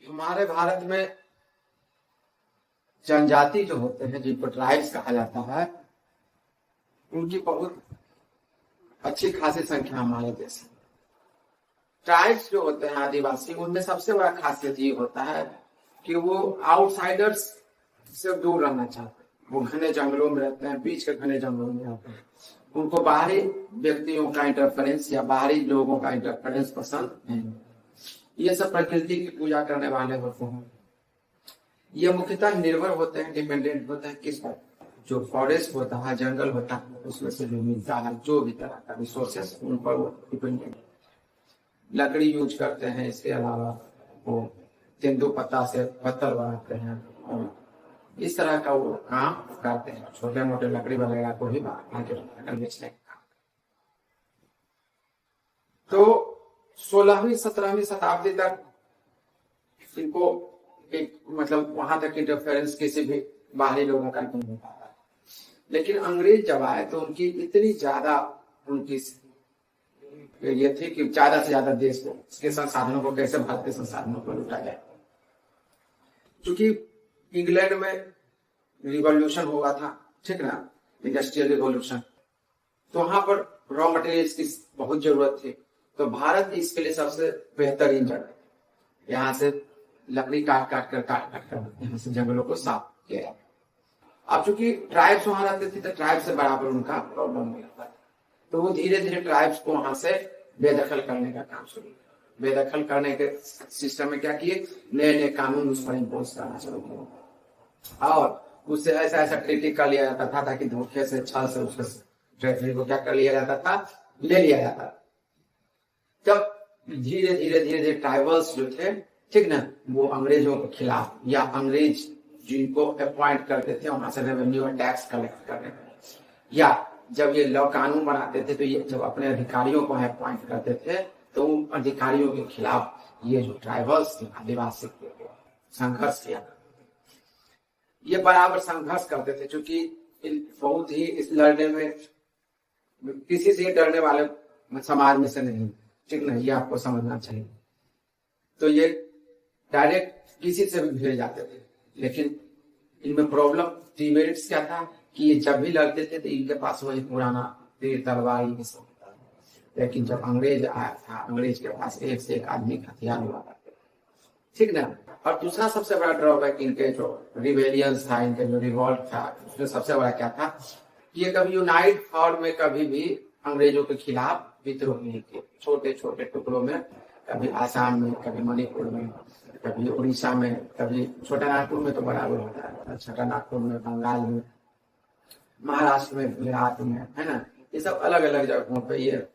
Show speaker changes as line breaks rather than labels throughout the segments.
हमारे भारत में जनजाति जो होते हैं, जिनको ट्राइब्स कहा जाता है, उनकी बहुत अच्छी खासी संख्या हमारे देश में। ट्राइब्स जो होते हैं आदिवासी, उनमें सबसे बड़ा खासियत ये होता है कि वो आउटसाइडर्स से दूर रहना चाहते हैं। वो घने जंगलों में रहते हैं, बीच के घने जंगलों में रहते हैं। उनको बाहरी व्यक्तियों का इंटरफेरेंस या बाहरी लोगों का इंटरफेरेंस पसंद नहीं। ये सब प्रकृति की पूजा करने वाले होते हैं। ये मुख्यतः निर्भर होते हैं, डिपेंडेंट होते हैं किस पर? जो फॉरेस्ट होता है, जंगल होता है, उसमें से जो मिलता है, जो भी तरह का रिसोर्सेस, उन पर वो डिपेंडेंट। लकड़ी यूज करते हैं, इसके अलावा वो तेंदु पत्ता से पत्थर बनाते हैं और इस तरह का वो काम करते हैं। छोटे मोटे लकड़ी वगैरह को भी आगे बेचने का काम। तो 16वीं 17वीं शताब्दी तक इनको एक मतलब वहां तक इंटरफेरेंस किसी भी बाहरी लोगों का नहीं होता था। लेकिन अंग्रेज जब आए तो उनकी इतनी ज्यादा उनकी ये थी कि ज्यादा से ज्यादा देश को, इसके संसाधनों को, कैसे भारत के संसाधनों को लूटा जाए। क्योंकि इंग्लैंड में रिवॉल्यूशन हुआ था, ठीक ना, इंडस्ट्रियल रिवॉल्यूशन, तो वहां पर रॉ मटेरियल्स की बहुत जरूरत थी। तो भारत इसके लिए सबसे बेहतरीन जगह। यहाँ से लकड़ी काट काट कर यहाँ से जंगलों को साफ किया। अब चूंकि ट्राइब्स वहां रहते थे तो ट्राइब से बराबर उनका प्रॉब्लम नहीं था, तो वो धीरे धीरे ट्राइब्स को वहां से बेदखल करने का काम शुरू किया। बेदखल करने के सिस्टम में क्या किए, नए नए कानून उस पर इम्पोज करना शुरू किया और उससे ऐसा ऐसा ट्रीटी कर लिया जाता था ताकि धोखे से, छल से उसके टेरिटरी को क्या कर लिया जाता था, ले लिया जाता था। तब धीरे धीरे धीरे धीरे ट्राइबल्स जो थे, ठीक ना, वो अंग्रेजों के खिलाफ या अंग्रेज जिनको अपॉइंट करते थे वहां से रेवेन्यू और टैक्स कलेक्ट करने, या जब ये लॉ कानून बनाते थे तो ये जब अपने अधिकारियों को अपॉइंट करते थे तो उन अधिकारियों के खिलाफ ये जो ट्राइबल्स थे, आदिवासी थे, संघर्ष किया। ये बराबर संघर्ष करते थे, क्योंकि बहुत ही इस लड़ने में किसी से डरने वाले समाज में से नहीं, ठीक नहीं, ये आपको समझना चाहिए। तो ये डायरेक्ट किसी से भी भिड़ जाते थे, लेकिन इनमें प्रॉब्लम, डिमेरिट्स क्या था कि ये जब भी लड़ते थे तो इनके पास वही पुराना तीर तलवार ये सब था। लेकिन जब अंग्रेज आया था, अंग्रेज के पास एक से एक आदमी का हथियार हुआ करते, ठीक ना। और दूसरा सबसे बड़ा ड्रॉबैक इनके जो रिवेलियंस था, इनके जो रिवॉल्ट था, उसमें सबसे बड़ा क्या था कि ये कभी यूनाइट फॉर्म में कभी भी अंग्रेजों के खिलाफ विद्रोह नहीं किए। छोटे छोटे टुकड़ों में, कभी आसाम में, कभी मणिपुर में, कभी उड़ीसा में, कभी छोटा नागपुर में तो बराबर होता है, छोटा नागपुर में, बंगाल में, महाराष्ट्र में, गुजरात में, है ना, ये सब अलग अलग जगहों पे ये।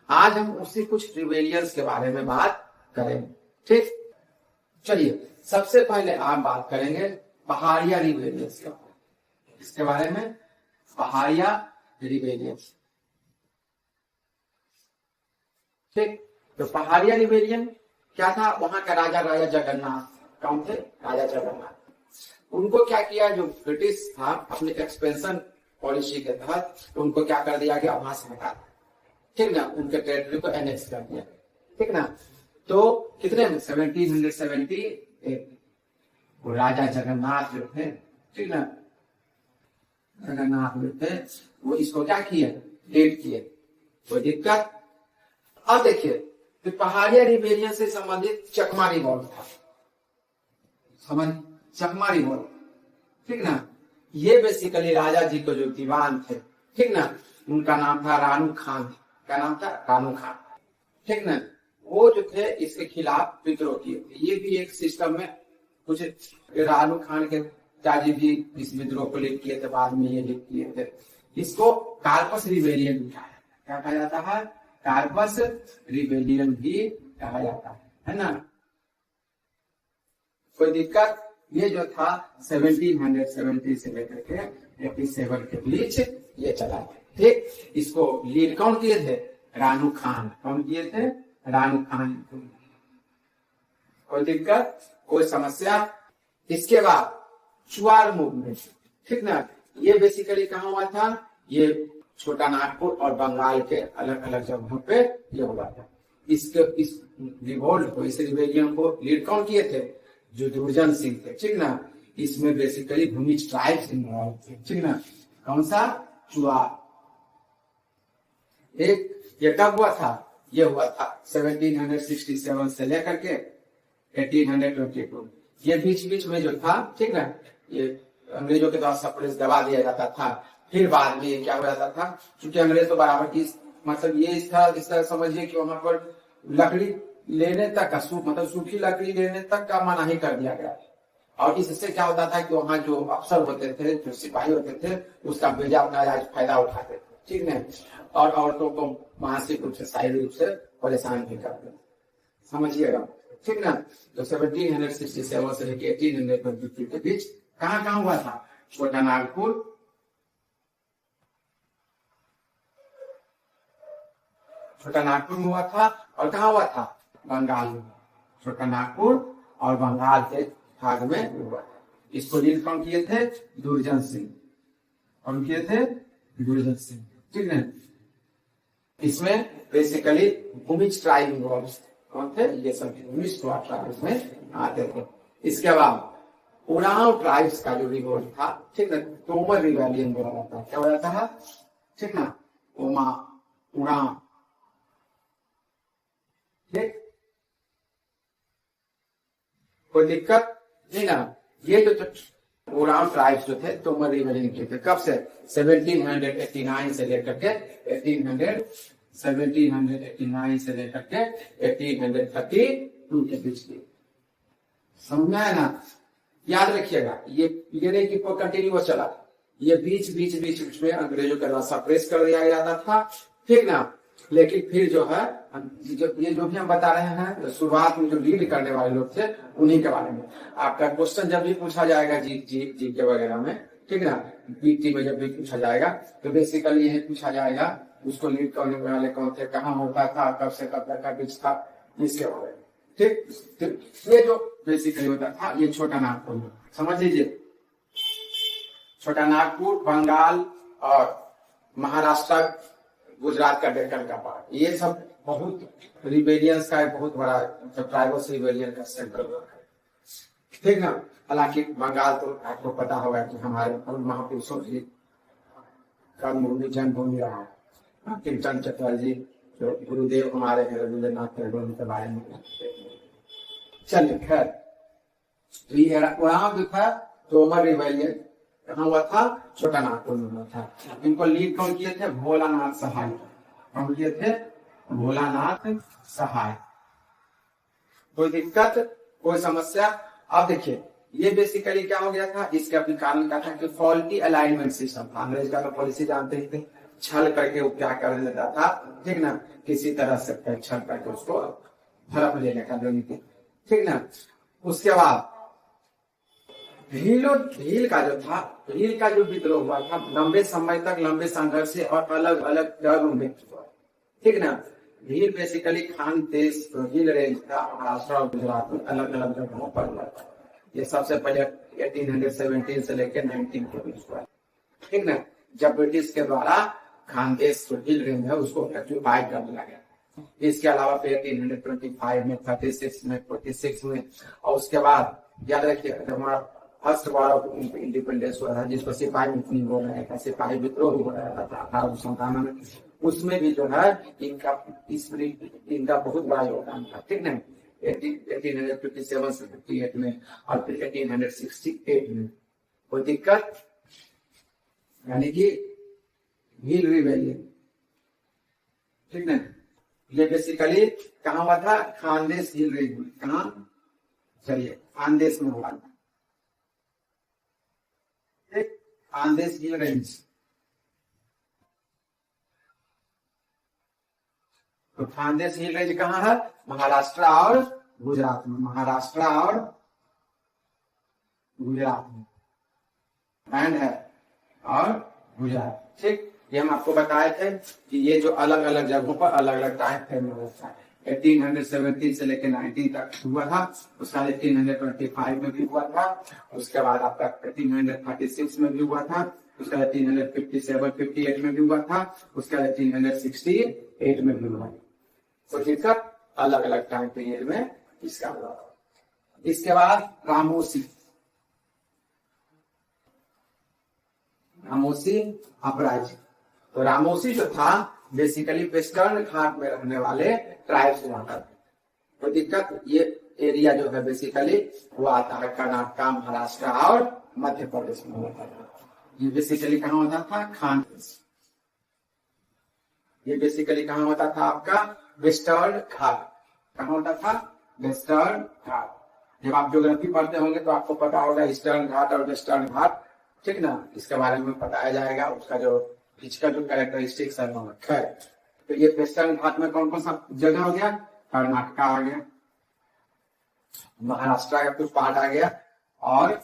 आज हम उसी कुछ रिवेलियंस के बारे में बात करेंगे, ठीक। चलिए, सबसे पहले आप बात करेंगे पहाड़िया रिवेलियंस के बारे में। इसके बारे में पहाड़िया रिवेलियंस, ठीक। तो पहाड़िया रिवेलियन क्या था? वहां का राजा जगन्नाथ, कौन थे? राजा जगन्नाथ। उनको क्या किया, जो ब्रिटिश था अपने एक्सपेंशन पॉलिसी के तहत, तो उनको क्या कर दिया गया, वहां से हटा दिया, ठीक ना, उनके टेरिटरी को एनेक्स कर दिया, ठीक ना। तो कितने में 1778 वो राजा जगन्नाथ जो थे, ठीक ना, जगन्नाथ जो थे, वो इसको क्या किए, डेट किए, कोई दिक्कत। अब देखिए, तो पहाड़िया रिवेलियन से संबंधित चकमा रिवॉल्ट था, समझ, चकमा रिवॉल्ट, ठीक ना। ये बेसिकली राजा जी को जो दीवान थे, ठीक ना, उनका नाम था रानू खान। क्या नाम था? रानू खान, ठीक ना। वो जो थे इसके खिलाफ विद्रोह किए थे। ये भी एक सिस्टम में कुछ रानू खान के पिताजी भी इस विद्रोह को लिख किए थे, बाद में ये लिख किए थे। इसको कार्पस रिवेलियन भी क्या कहा जाता है? कार्पस रिवेलियन भी कहा जाता है ना। कोई दिक्कत? ये जो था 1770 से लेकर के 87 के बीच ये चला, ठीक। इसको लीड कौन किए थे? रानू खान। कौन किए थे? रानू खान। कोई दिक्कत, कोई समस्या? इसके बाद चुआर मूवमेंट, ठीक ना। ये बेसिकली कहाँ हुआ था? ये छोटा नागपुर और बंगाल के अलग अलग जगहों पे ये हुआ था। इस रिवोल्ट को, इस रिबेलियन को लीड कौन किए थे? जो दुर्जन सिंह थे, ठीक ना। इसमें बेसिकली भूमिज ट्राइब्स इन्वॉल्व थे, ठीक ना। कौन सा? चुआर। एक ये कब हुआ था? ये हुआ था 1767 से लेकर के 1822। ये बीच बीच में जो था, ठीक ना, ये अंग्रेजों के द्वारा सप्रेस दबा दिया जाता था। फिर बाद में क्या हो जाता था, क्योंकि अंग्रेज तो बराबर की, मतलब ये इस तरह समझिए कि वहां पर लकड़ी लेने तक का मतलब सूखी लकड़ी लेने तक का मना ही कर दिया गया। और इससे क्या होता था कि वहां जो अफसर होते थे, जो सिपाही होते थे, उसका बेजा अपना फायदा उठाते थे, ठीक है। और औरतों को मानसिक रूप से, शारीरिक रूप से परेशान भी करते थे, समझिएगा, ठीक ना। तो 1767 से लेकर 1822 के बीच कहाँ हुआ था? छोटा नागपुर, छोटा नागपुर में हुआ था। और कहाँ हुआ था? बंगाल में। छोटा नागपुर और बंगाल के भाग में हुआ था। इसको लीड कौन किए थे? दुर्जन सिंह। कौन किए थे? दुर्जन सिंह, ठीक है। इसमें बेसिकली भूमिज ट्राइब इन्वॉल्व कौन थे? ये सब भूमिज ट्राइब इसमें आते थे। इसके बाद उरांव ट्राइब्स का जो रिवोल्ट था, ठीक है, तोमर रिबेलियन बोला जाता है। क्या हो जाता है? ठीक ना, उरांव, ठीक, कोई दिक्कत नहीं ना। ये जो उरांव ट्राइब्स जो थे तोमर रिबेलियन के थे, कब से? 1789 से लेकर के 1789 से लेकर के 1832 के बीच की। समझ में आया ना? याद रखिएगा, ये नहीं कि कंटिन्यू चला, ये बीच में अंग्रेजों के द्वारा सप्रेस कर दिया जाता था, ठीक ना। लेकिन फिर जो है, ये जो भी हम बता रहे हैं, शुरुआत में जो लीड करने वाले लोग थे, उन्हीं के बारे में आपका क्वेश्चन जब भी पूछा जाएगा जी के वगैरह में, ठीक ना, बीटी में जब भी पूछा जाएगा, तो बेसिकली यही पूछा जाएगा उसको लीड करने वाले कौन थे, कहाँ होता था, कब से कब तक का बीच था, इसके बारे में, ठीक। ये जो बेसिकली होता था, ये छोटा नागपुर, समझ लीजिए। छोटा नागपुर, बंगाल और महाराष्ट्र, गुजरात का डेक्कन का पार्ट, ये सब बहुत रिबेलियंस का एक बहुत बड़ा ट्राइबल्स रिबेलियन का सेंटर है, ठीक ना। हालांकि बंगाल तो आपको पता होगा कि हमारे महापुरुषों की कर्मभूमि जन्मभूमि रहा है। कीर्तन चटर्जी जो गुरुदेव हमारे हैं, रविंद्रनाथ टैगोर के बारे में। चलिए खैर, तो ये उरांव जो था तोमर रिबेलियन कहाँ हुआ था? छोटा नागपुर में हुआ था। इनको लीड कौन किए थे? भोलानाथ सहाय। कौन किए थे? भोलानाथ सहाय। कोई दिक्कत, कोई समस्या? आप देखिए, ये बेसिकली क्या हो गया था, इसके अपने कारण क्या था कि फॉल्टी अलाइनमेंट सिस्टम था। अंग्रेज का तो पॉलिसी जानते ही थे, छल करके वो क्या कर देता था, ठीक ना, किसी तरह से छल करके उसको हड़प लेने का रणनीति, ठीक ना। उसके बाद भील का जो था, भील का जो विद्रोह हुआ था, लंबे समय तक लंबे संघर्ष से और अलग अलग जगहों में हुआ, ठीक ना। भील बेसिकली खानदेश भील रेंज था, महाराष्ट्र और गुजरात में अलग अलग जगहों पर हुआ था। ये सबसे पहले 1817 से लेकर 19 के बीच हुआ, ठीक ना, जब ब्रिटिश के द्वारा खानदेश जो भील रेंज है उसको ऑक्यूपाई कर दिया गया। इसके अलावा 1825 में, 36 में, 46 में, और उसके बाद याद रखिए जब हमारा फर्स्ट वॉर ऑफ इंडिपेंडेंस हुआ था, जिसको सिपाही विद्रोह हो रहा था, सिपाही विद्रोह हो रहा था 1857 में, उसमें भी जो है इनका बहुत बड़ा योगदान था, ठीक ना। 1857 से 58 में और फिर 1868 में। कोई दिक्कत? यानी कि भील रिबेलियन, ठीक ना। ये बेसिकली कहाँ हुआ था? खानदेश भील रेंज में। कहाँ? चलिए, खानदेश में हुआ था, ठीक, खानदेश भील रेंज। तो खानदेश हिल रेंज कहाँ है? महाराष्ट्र और गुजरात में। महाराष्ट्र और गुजरात में एंड है, और गुजरात, ठीक। ये हम आपको बताए थे कि ये जो अलग अलग जगहों पर अलग अलग टाइम फ्रेम में होता है। 1817 से लेकर 19 तक हुआ था, उसका 1825 में भी हुआ था, उसके बाद आपका 1836 में भी हुआ था, उसका 1857-58 में भी हुआ था, उसका 1868 में भी हुआ। तो दिक्कत अलग अलग टाइम पीरियड में इसका हुआ। इसके बाद रामोसी अपराइजिंग। तो रामोसी जो था बेसिकली वेस्टर्न घाट में रहने वाले ट्राइब्स हुआ करते। कोई दिक्कत, ये एरिया जो है बेसिकली वो आता है कर्नाटक, महाराष्ट्र और मध्य प्रदेश में होता था। ये बेसिकली कहाँ होता था? खान। ये बेसिकली कहाँ होता था? आपका वेस्टर्न घाट। कहाँ होता था? वेस्टर्न घाट। जब आप ज्योग्राफी पढ़ते होंगे तो आपको पता होगा ईस्टर्न घाट और वेस्टर्न घाट, ठीक ना, इसके बारे में बताया जाएगा, उसका जो फिजिकल जो कैरेक्टरिस्टिक्स है। तो ये वेस्टर्न घाट में कौन कौन सा जगह हो गया? कर्नाटक आ गया, महाराष्ट्र का कुछ पार्ट आ गया और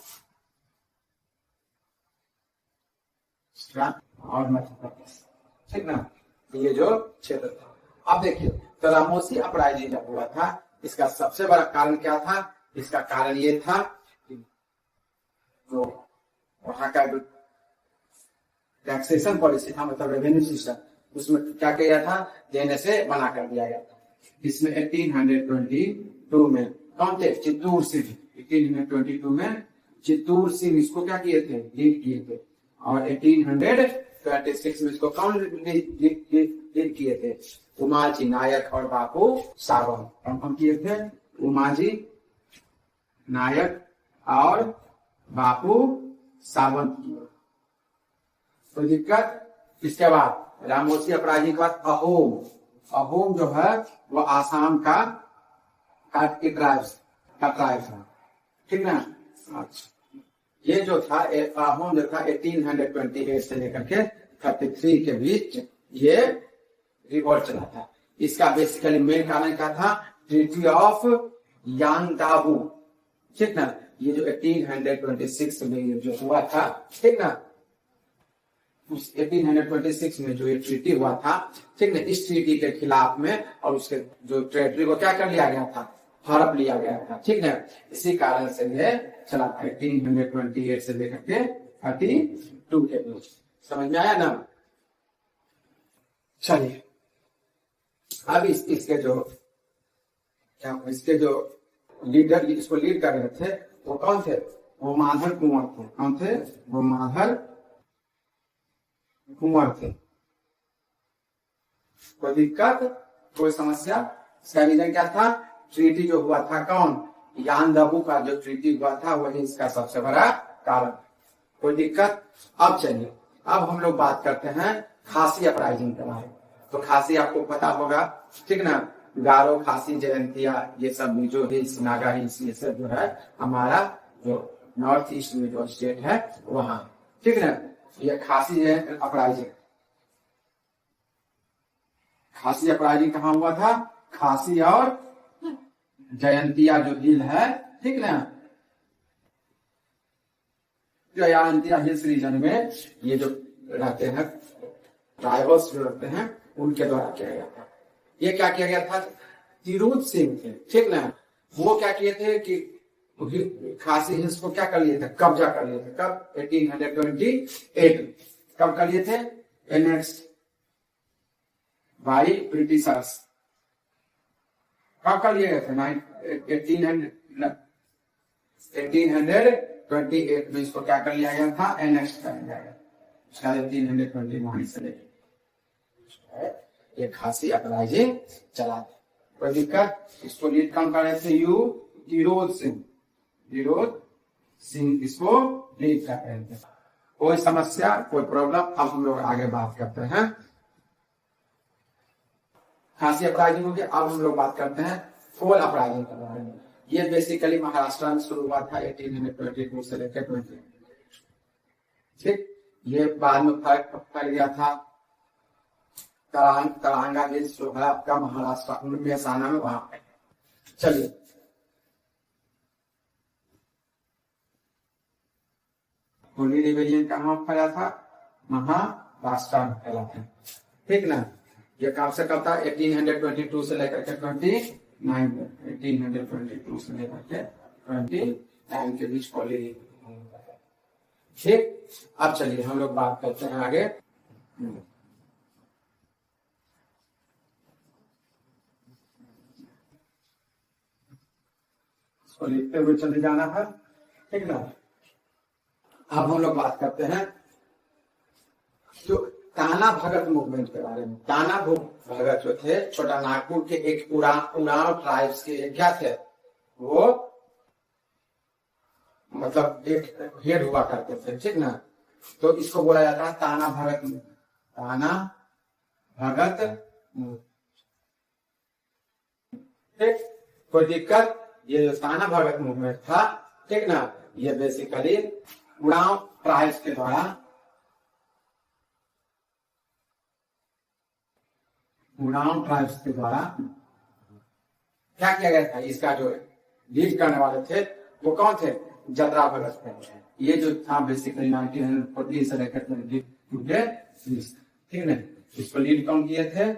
मध्य प्रदेश, ठीक ना, ये जो क्षेत्र था। अब देखिए, तो रामोसी अपराइजिंग जब हुआ था, इसका सबसे बड़ा कारण क्या था? इसका कारण ये था कि जो वहां का जो टैक्सेशन पॉलिसी था, मतलब रेवेन्यू सिस्टम, उसमें क्या किया था? देने से मना कर दिया गया था। इसमें 1822 में कौन थे? चित्तूर सिंह। 1822 में चित्तूर सिंह इसको क्या किए थे? लीड किए थे। और 1826 में इसको कौन लीड किए थे? उमाजी नायक और बापू सावंत। कौन किए थे? उमाजी नायक और बापू सावंत किए। तो दिक्कत। इसके बाद रामोसी अपराजिंग के बाद अहोम जो है वो आसाम का ट्राइब था, ठीक ना। अच्छा, ये जो था अहोम जो था 1828 से लेकर के 33 के बीच ये रिवॉल्ट चला था। इसका बेसिकली मेन कारण क्या था? ट्रीटी ऑफ यांगदाबू, ठीक ना। ये जो 1826 में जो हुआ था, ठीक ना, उस 1826 में जो ये ट्रीटी हुआ था, ठीक ना, इस ट्रीटी के खिलाफ में और उसके जो टेरिटरी को क्या कर लिया गया था? हड़प लिया गया था, ठीक ना। इसी कारण से ये चला था 1828 से लेकर के 32 के बीच। समझ में आया ना? चलिए, अब इसके जो लीडर, इसको लीड कर रहे थे, वो कौन थे? वो माधर कुंवर थे। कौन थे? वो माधर कुंवर थे। कोई दिक्कत, कोई समस्या? इसका रीजन क्या था? ट्रीटी जो हुआ था, कौन? यांगदाबू का जो ट्रीटी हुआ था, वही इसका सबसे बड़ा कारण। कोई दिक्कत? अब चलिए, अब हम लोग बात करते हैं खासी अपराइजिंग के बारे में। तो खासी आपको पता होगा, ठीक ना, गारो, खासी, जयंतिया, ये सब जो है नागा हिल्स, ये सब जो है हमारा जो नॉर्थ ईस्ट में जो स्टेट है वहां, ठीक ना। ये खासी अपराइजिंग, खासी अपराइजिंग कहाँ हुआ था? खासी और जयंतिया जो हिल है, ठीक ना, जयंतिया हिल्स रीजन में ये जो रहते हैं ट्राइबल्स जो रहते हैं, उनके द्वारा किया गया था। ये क्या किया गया था? तिरुत सिंह थे, ठीक ना, वो क्या किए थे कि खासी हिल्स को क्या कर लिए थे? कब्जा कर लिए थे। कब? 1828। कब कर लिए थे? Annexed by Britishers. कब कर लिए गए थे? 1828 में इसको क्या कर लिया गया था? एनेक्स्ड कर लिया गया। उसका 1821 से लेकर ये खासी अपराइजिंग चला। कोई दिक्कत? इसको लीड कौन कर रहे थे? तिरोध सिंह इसको लीड कर रहे थे। कोई समस्या, कोई प्रॉब्लम? अब हम लोग आगे बात करते हैं। खासी अपराइजिंग हो गया। अब हम लोग बात करते हैं फोल अपराइजिंग के बारे में। ये बेसिकली महाराष्ट्र में शुरू हुआ था 1822 से लेकर 20, ठीक। ये बाद में फैल गया था तरांगा हिल्स जो है आपका महाराष्ट्र में मेहसाना में, वहां पे। चलिए, होली रिवेलियन कहाँ फैला था? महाराष्ट्र में फैला था, ठीक ना। ये कब से कब था? 1822 से लेकर के 29, 1822 से लेकर के 29 के बीच होली, ठीक। अब चलिए हम लोग बात करते हैं आगे। इसको लिखते हुए चले जाना है, ठीक ना। अब हम लोग बात करते हैं जो ताना भगत मूवमेंट के बारे में। ताना भगत जो थे छोटा नागपुर के एक उरांव ट्राइब्स के क्या थे, वो मतलब एक हेड हुआ करते थे, ठीक ना। तो इसको बोला जाता है ताना भगत, ताना भगत। ठीक, कोई दिक्कत? ये जो ताना भगत मूवमेंट था, ठीक ना, ये बेसिकली उरांव ट्राइब्स के द्वारा क्या किया गया था। इसका जो लीड करने वाले थे वो कौन थे? जतरा भगत थे। ये जो था बेसिकली 1940 से लेकर ठीक है। इसको लीड कौन किए थे?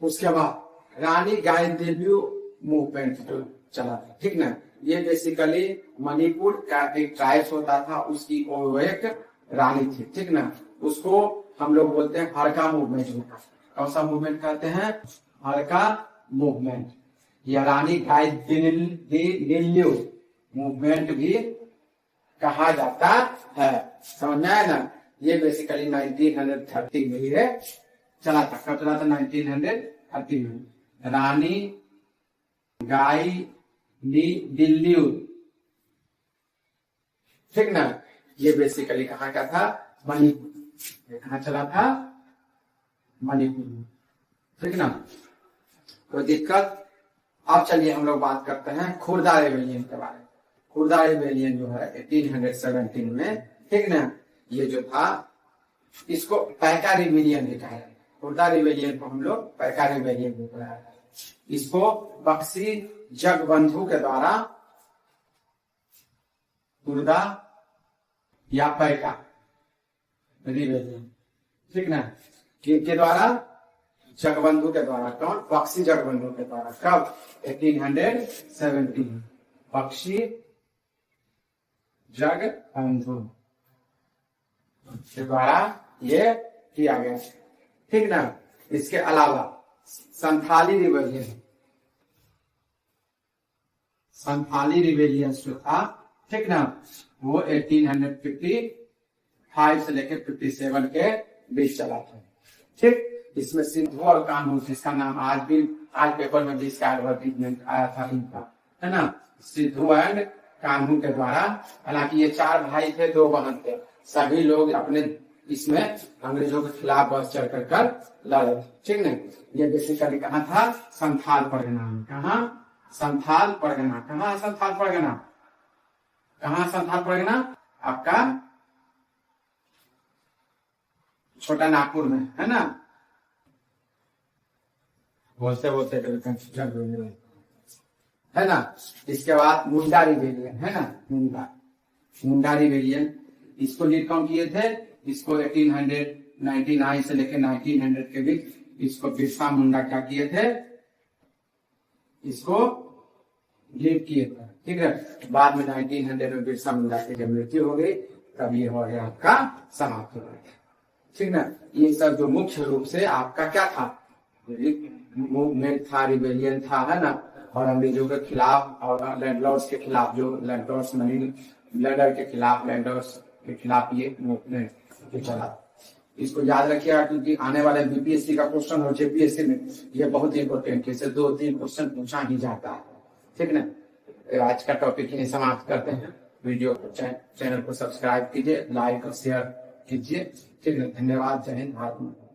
उसके बाद रानी गाइदिन्यू मूवमेंट जो चला था, ठीक ना। ये बेसिकली मणिपुर का एक ट्राइब्स होता था, उसकी वो एक रानी थी, ठीक ना। उसको हम लोग बोलते हैं हड़का मूवमेंट। कौन सा मूवमेंट कहते हैं? हड़का मूवमेंट। या रानी गाइदिन्यू मूवमेंट भी कहा जाता है, समझ में आया ना। ये बेसिकली 1930 में ही चला था। कब चला था? 1930 में। रानी गाइदिन्यू, ठीक ना। ये बेसिकली कहाँ का था? मणिपुर। कहाँ चला था? मणिपुर, ठीक ना। कोई दिक्कत? अब चलिए हम लोग बात करते हैं खुर्दा रेबेलियन के बारे में। खुर्दा रेबेलियन जो है 1817 में, ठीक ना। ये जो था इसको पैका रेबेलियन भी कहा है। खुर्दा रेबेलियन को हम लोग पैका रेबेलियन भी कहा है। इसको बख्शी जगबंधु के द्वारा खुर्दा या पैका रेबेलियन, ठीक ना, किसके द्वारा? जगबंधु के द्वारा। कौन? बख्शी जगबंधु के द्वारा। कब? 1817। बख्शी जगबंधु के द्वारा ये किया गया, ठीक ना। इसके अलावा संथाली रिबेलियन जो था, ठीक ना, वो 1855 से लेकर 57 के बीच चला था, ठीक। इसमें सिंधु और कान्हू, जिसका नाम आज पेपर में भी इसका एडवर्टीजमेंट आया था इनका, है ना। सिंधु एंड कान्हू के द्वारा, हालांकि ये 4 भाई थे, 2 बहन थे। सभी लोग अपने इसमें अंग्रेजों के खिलाफ बस चढ़ कर लड़े, ठीक है। ये बेसिकली कहाँ था? संथाल परगना में। कहाँ? संथाल परगना। कहाँ संथाल परगना? कहाँ संथाल परगना? आपका छोटा नागपुर में, है ना। बोलते है ना। इसके बाद मुंडा रिबेलियन, है ना। मुंडा रिबेलियन, इसको लीड कौन किए थे? इसको 1899 से लेकर 1900 के बीच इसको बिरसा मुंडा क्या किए थे? इसको लीड किए थे, ठीक है। बाद में 1900 में बिरसा मुंडा की जब मृत्यु हो गई, तब ये हो गया आपका समाप्त हो गया, ठीक ना। ये सब जो मुख्य रूप से आपका क्या था? मूवमेंट था, रिबेलियन था, है ना। और अंग्रेजों के खिलाफ और लैंडलॉर्ड्स के खिलाफ, जो लैंडलॉर्ड्स मनी लैंडर के खिलाफ ये मूवमेंट चला। इसको याद रखिएगा, क्योंकि आने वाले बीपीएससी का क्वेश्चन और जेपीएससी में ये बहुत इंपॉर्टेंट है। इसे 2-3 क्वेश्चन पूछा ही जाता है, ठीक ना। आज का टॉपिक ही समाप्त करते हैं। वीडियो चैनल को सब्सक्राइब कीजिए, लाइक और शेयर कीजिए, ठीक है। धन्यवाद। जय हिंद, भारत माता।